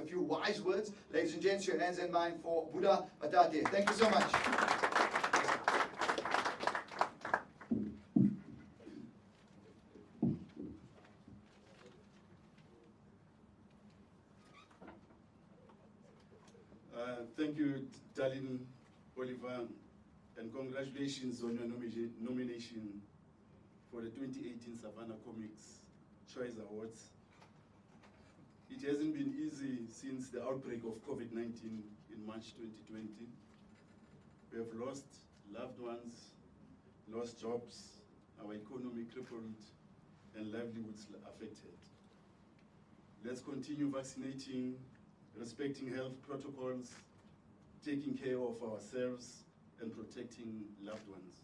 few wise words. Ladies and gents, your hands and mine for Buti Mathathe. Thank you so much. Thank you, Darlene Oliver, and congratulations on your nomination for the 2018 Savannah Comics Choice Awards. It hasn't been easy since the outbreak of COVID-19 in March 2020. We have lost loved ones, lost jobs, our economy crippled, and livelihoods affected. Let's continue vaccinating, respecting health protocols, taking care of ourselves, and protecting loved ones.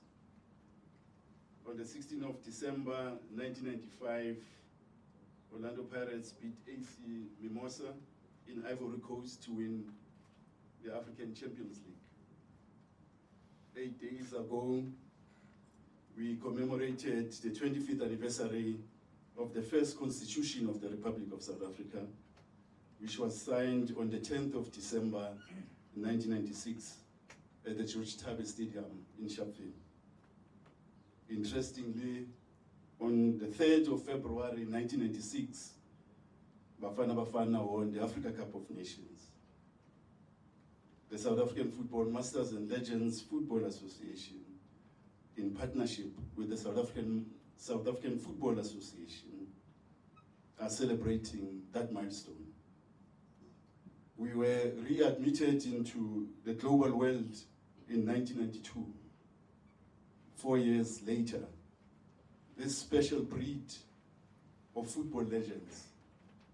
On the 16th of December 1995, Orlando Pirates beat AC Mimosa in Ivory Coast to win the African Champions League. 8 days ago, we commemorated the 25th anniversary of the first Constitution of the Republic of South Africa, which was signed on the 10th of December 1996 at the George Tabbe Stadium in Sharpeville. Interestingly, on the 3rd of February 1996, Bafana Bafana won the Africa Cup of Nations. The South African Football Masters and Legends Football Association, in partnership with the South African Football Association, are celebrating that milestone. We were readmitted into the global world in 1992. 4 years later, this special breed of football legends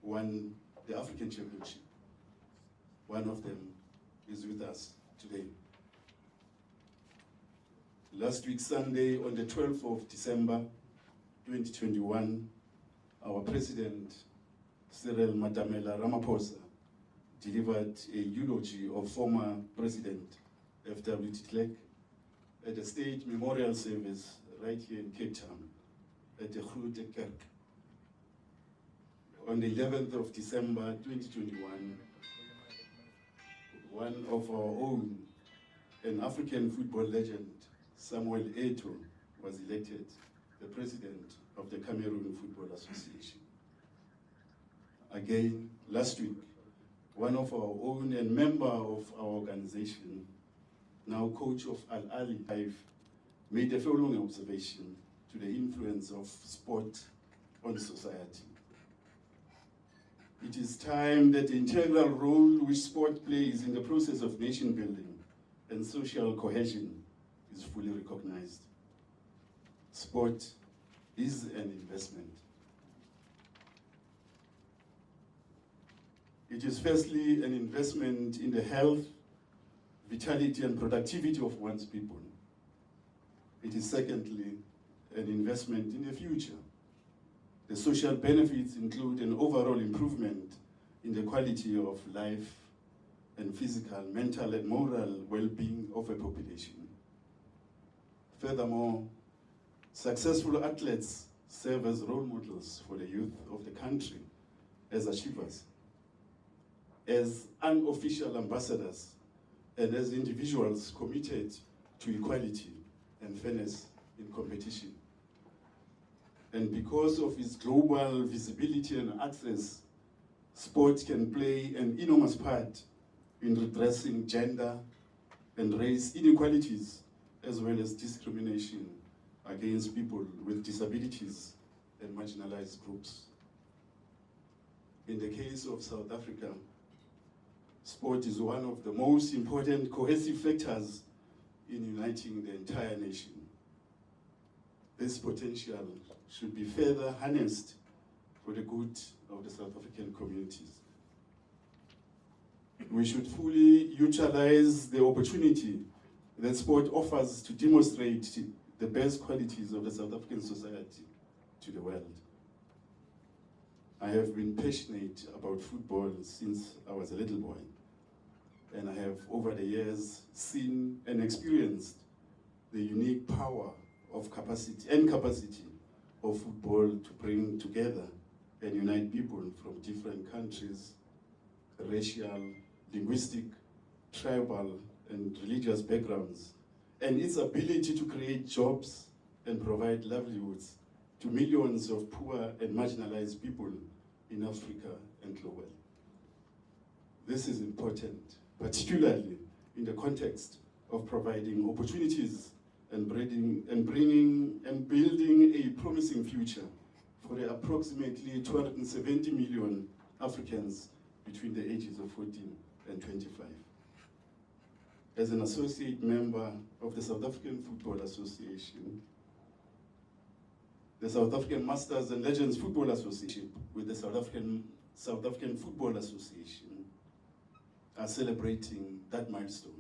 won the African Championship. One of them is with us today. Last week, Sunday, on the 12th of December 2021, our President, Cyril Matamela Ramaphosa, delivered a eulogy of former President F.W. de Klerk at a state memorial service right here in Cape Town at the Grote Kerk. On the 11th of December 2021, one of our own, an African football legend, Samuel Eto'o, was elected the President of the Cameroon Football Association. Again, last week, one of our own and member of our organization, now coach of Al Ahly, made the following observation to the influence of sport on society. It is time that the integral role which sport plays in the process of nation building and social cohesion is fully recognized. Sport is an investment. It is firstly an investment in the health, vitality, and productivity of one's people. It is secondly an investment in the future. The social benefits include an overall improvement in the quality of life and physical, mental, and moral well-being of a population. Furthermore, successful athletes serve as role models for the youth of the country as achievers, as unofficial ambassadors, and as individuals committed to equality and fairness in competition. And because of its global visibility and access, sport can play an enormous part in redressing gender and race inequalities, as well as discrimination against people with disabilities and marginalized groups. In the case of South Africa, sport is one of the most important cohesive factors in uniting the entire nation. This potential should be further harnessed for the good of the South African communities. We should fully utilize the opportunity that sport offers to demonstrate the best qualities of the South African society to the world. I have been passionate about football since I was a little boy, and I have over the years seen and experienced the unique power of capacity of football to bring together and unite people from different countries, racial, linguistic, tribal, and religious backgrounds, and its ability to create jobs and provide livelihoods to millions of poor and marginalized people in Africa and globally. This is important, particularly in the context of providing opportunities and building a promising future for the approximately 270 million Africans between the ages of 14 and 25. As an associate member of the South African Football Association, the South African Masters and Legends Football Association with the South African Football Association are celebrating that milestone.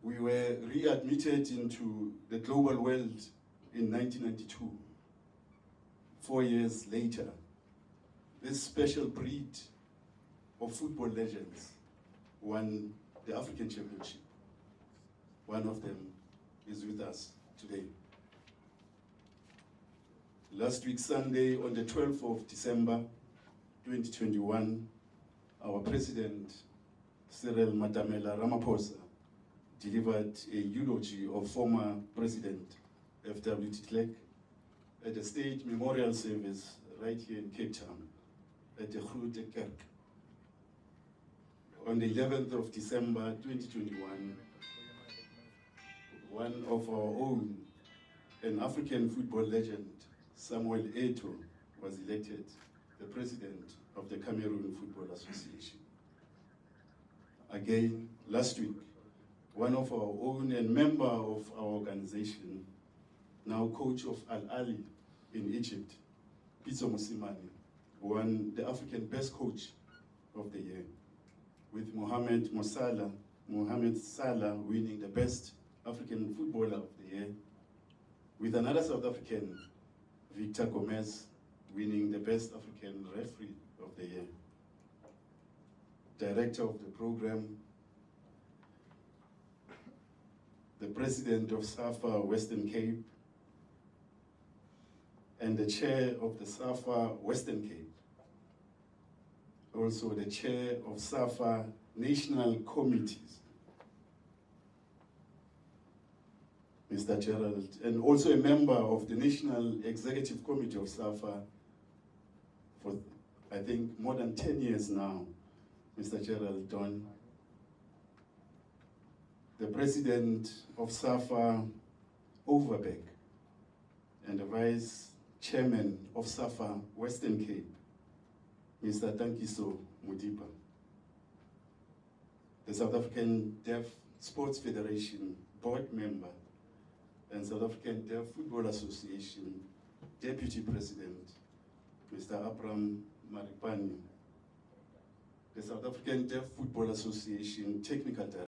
We were readmitted into the global world in 1992. 4 years later, this special breed of football legends won the African Championship. One of them is with us today. Last week, Sunday, on the 12th of December, 2021, our President, Cyril Matamela Ramaphosa, delivered a eulogy of former President F.W. de Klerk at a state memorial service right here in Cape Town at the Grote Kerk. On the 11th of December 2021, one of our own, an African football legend, Samuel Eto'o, was elected the President of the Cameroon Football Association. Again, last week, one of our own and member of our organization, now coach of Al Ahly in Egypt, Pitso Mosimane, won the African Best Coach of the Year, with Mohamed Salah winning the Best African Footballer of the Year, with another South African, Victor Gomez, winning the Best African Referee of the Year. Director of the program, the President of SAFA Western Cape, and the Chair of the SAFA Western Cape. Also the Chair of SAFA National Committees, Mr. Gerald, and also a member of the National Executive Committee of SAFA for, I think, more than 10 years now, Mr. Gerald Don. The President of SAFA Overbeck, and the Vice Chairman of SAFA Western Cape, Mr. Tankiso Mudipa. The South African Deaf Sports Federation Board Member and South African Deaf Football Association Deputy President, Mr. Abram Maripani. The South African Deaf Football Association Technical Director,